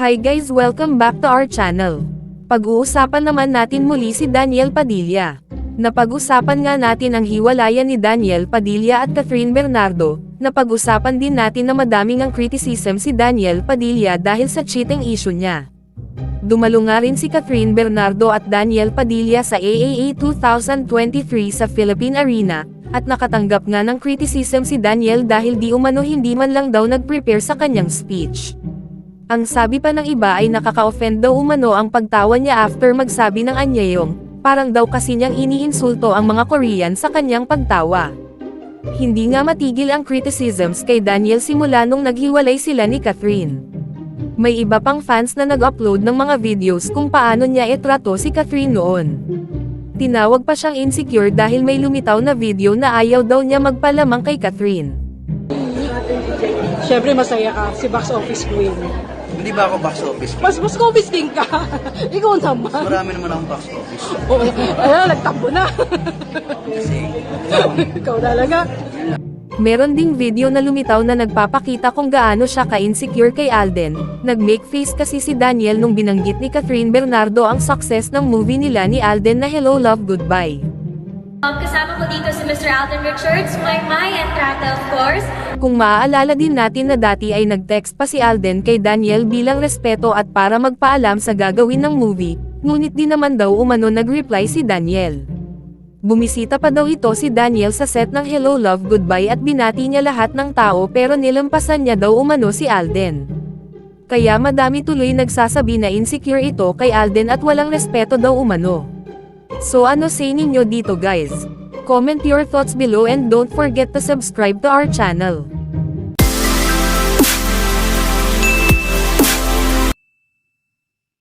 Hi guys, welcome back to our channel. Pag-uusapan naman natin muli si Daniel Padilla. Napag-usapan nga natin ang hiwalayan ni Daniel Padilla at Catherine Bernardo. Napag-usapan din natin na madaming ang criticism si Daniel Padilla dahil sa cheating issue niya. Dumalo nga rin si Catherine Bernardo at Daniel Padilla sa AAA 2023 sa Philippine Arena, at nakatanggap nga ng criticism si Daniel dahil di umano hindi man lang daw nag-prepare sa kanyang speech. Ang sabi pa ng iba ay nakaka-offend daw umano ang pagtawa niya after magsabi ng anyayong, parang daw kasi niyang iniinsulto ang mga Korean sa kanyang pagtawa. Hindi nga matigil ang criticisms kay Daniel simula nung naghiwalay sila ni Catherine. May iba pang fans na nag-upload ng mga videos kung paano niya itrato si Catherine noon. Tinawag pa siyang insecure dahil may lumitaw na video na ayaw daw niya magpalamang kay Catherine. Siyempre masaya ka, si box office queen. Hindi ba ako box office? Mas office king ka. Ikaw naman. Marami naman akong box office. Oh, ayun, nagtambo na. Kasi, Ikaw talaga. Meron ding video na lumitaw na nagpapakita kung gaano siya ka-insecure kay Alden. Nag-make face kasi si Daniel nung binanggit ni Catherine Bernardo ang success ng movie nila ni Alden na Hello Love Goodbye. Kasama ko dito si Mr. Alden Richards, my Entrata of course. Kung maaalala din natin na dati ay nag-text pa si Alden kay Daniel bilang respeto at para magpaalam sa gagawin ng movie, ngunit di naman daw umano nag-reply si Daniel. Bumisita pa daw ito si Daniel sa set ng Hello Love Goodbye at binati niya lahat ng tao pero nilampasan niya daw umano si Alden. Kaya madami tuloy nagsasabi na insecure ito kay Alden at walang respeto daw umano. So ano say ninyo dito guys? Comment your thoughts below and don't forget to subscribe to our channel.